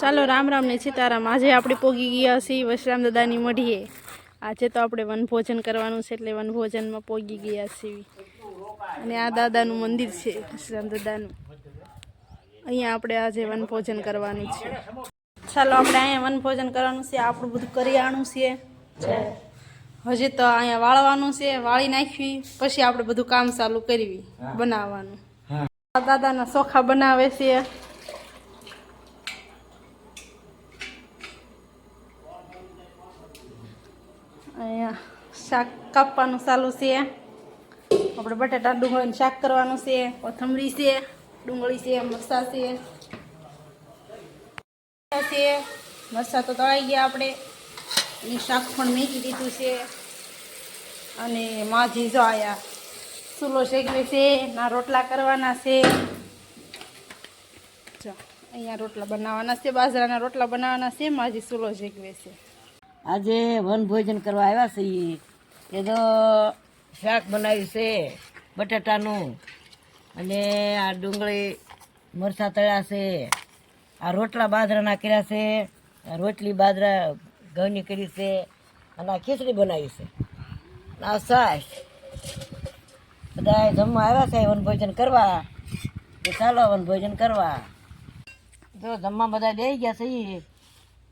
ચાલો રામ રામ ને સીતારામ। આજે આપણે પોગી ગયા છીએ વશરામ દાદાની મઢીએ। આજે તો આપણે વનભોજન કરવાનું છે એટલે વનભોજનમાં પોગી ગયા છીએ। અને આ દાદાનું મંદિર છે વશરામ દાદાનું। અહીંયા આપણે આજે વનભોજન કરવાનું છે। ચાલો આપણે અહીંયા વનભોજન કરવાનું છે। આપણું બધું કરિયાણું છે। હજી તો અહીંયા વાળવાનું છે, વાળી નાખવી પછી આપણે બધું કામ ચાલુ કરવી બનાવવાનું। દાદાના ચોખા બનાવે છે। અહીંયા શાક કાપવાનું ચાલુ છે। આપણે બટાટા ડુંગળીનું શાક કરવાનું છે। કોથમરી છે, ડુંગળી છે, મરચાં છે, મરચાં તો તળાઈ ગયા આપણે। અને શાક પણ મેકી દીધું છે। અને માજી જો આયા ચૂલો શેકવે છે, ના રોટલા કરવાના છે। જો અહીંયા રોટલા બનાવવાના છે, બાજરાના રોટલા બનાવવાના છે। માજી ચૂલો શેકવે છે। આજે વનભોજન કરવા આવ્યા છીએ। એ તો શાક બનાવ્યું છે બટાટાનું, અને આ ડુંગળી મરચાં તળ્યા છે। આ રોટલા બાજરાના કર્યા છે, આ રોટલી બાજરા ઘઉંની કરી છે, અને આ ખીચડી બનાવી છે, આ છાશ। બધા જમવા આવ્યા છે વનભોજન કરવા, તો ચાલો વનભોજન કરવા। જો જમવા બધા દઈ ગયા છે,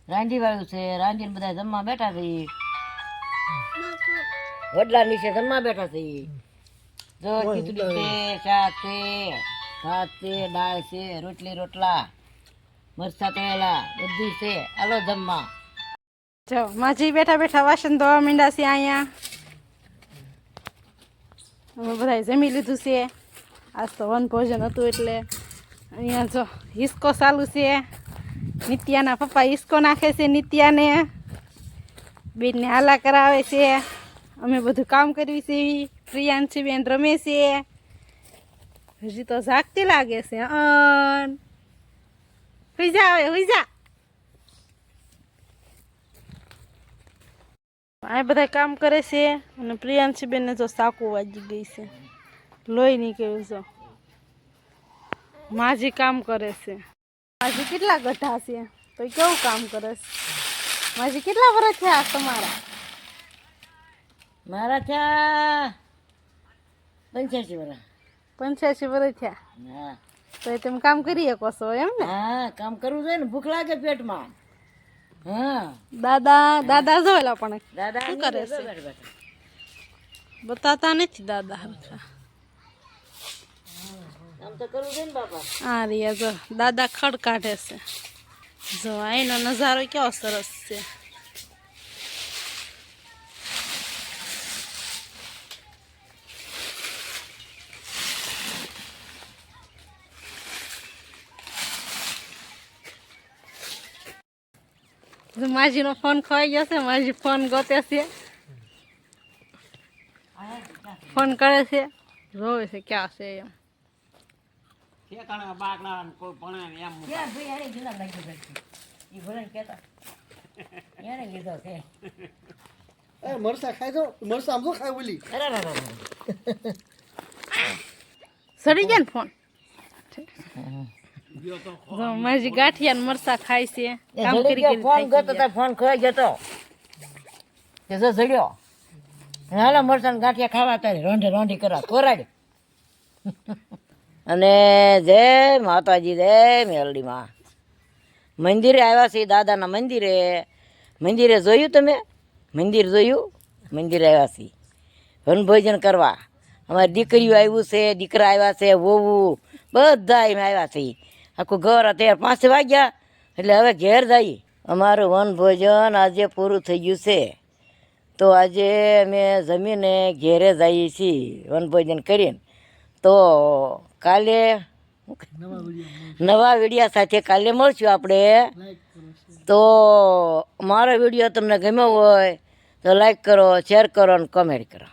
રાંધી વાળું છે, રાંધીને બધા જમવા બેઠા છે। વડલા નીચે જમવા બેઠા છે। જો ખીચડી છે, શાક છે, ભાત છે, દાળ છે, રોટલી રોટલા, મરચાં તળેલા બધું છે। હાલો જમવા। જો માજી બેઠા બેઠા વાસણ ધોવા માંડ્યા છે। અહીંયા અમે બધા જમી લીધું છે। આજ તો વનભોજન હતું એટલે અહીંયા જો હિસકો ચાલુ છે। નિત્યાના પપ્પા હિસકો નાખે છે નિત્યાને, બેનને હાલા કરાવે છે। અમે બધું કામ કરવી છે। પ્રિયાંશી બેન રમે છે। હજી તો જાગતી લાગે છે। હુઈ જા હવે, હુઈ જા। આ બધા કામ કરે છે। અને પ્રિયાંશી બેનને જો સાકુ વાગી ગઈ છે, લોહી નીકળ્યું છે। માજી કામ કરે છે। માજી કેટલા ગઢા છે તો કેવું કામ કરે છે? માજી કેટલા વર્ષ થયા તમારા? મારા થયા 85 વર્ષ। 85 વર્ષ થયા? હા। તો એ તમે કામ કરી શકો છો એમ ને? હા, કામ કરવું જોઈએ ને, ભૂખ લાગે પેટમાં। હા। દાદા જોયેલા પણ દાદા શું કરે છે? બતાતા નથી દાદા હરખા। કામ તો કરવું જોઈએ ને બાપા। આ રહ્યા જો દાદા ખડ કાઢે છે। જો અહીંનો નજારો કેવો સરસ છે। માજીનો ફોન ખોવાઈ ગયો છે। માજી ફોન ગોતે છે, ફોન કરે છે, જોવે છે ક્યાં છે એમ। મરસા ખાઈ દો, મરસા આમ તો ખાય બોલી। સડી ગયા ને ફોન। માજી ગાંઠિયા ને મરસા ખાય છે। કામ કરી ફોન ગયો તો ફોન ખોઈ ગયો તો જો જડ્યો। હાલો મરસાં ગાંઠિયા ખાવા તારે રોંઢે રોંઢી કરવા કોરાડી। અને જય માતાજી, જય મેલડીમાં। મંદિરે આવ્યા છે, દાદાના મંદિરે। મંદિરે જોયું તમે? મંદિર જોયું? મંદિરે આવ્યા છીએ વનભોજન કરવા। અમારી દીકરીઓ આવ્યું છે, દીકરા આવ્યા છે, વહુ બધા એમ આવ્યા છે। આખું ઘર અત્યારે 5 વાગ્યા એટલે હવે ઘેર જઈએ। અમારું વનભોજન આજે પૂરું થઈ ગયું છે, તો આજે અમે જમીને ઘેરે જઈએ છીએ વનભોજન કરીને। તો કાલે નવા વિડીયો સાથે કાલે મળશું આપણે। તો મારો વિડીયો તમને ગમ્યો હોય તો લાઈક કરો, શેર કરો અને કમેન્ટ કરો।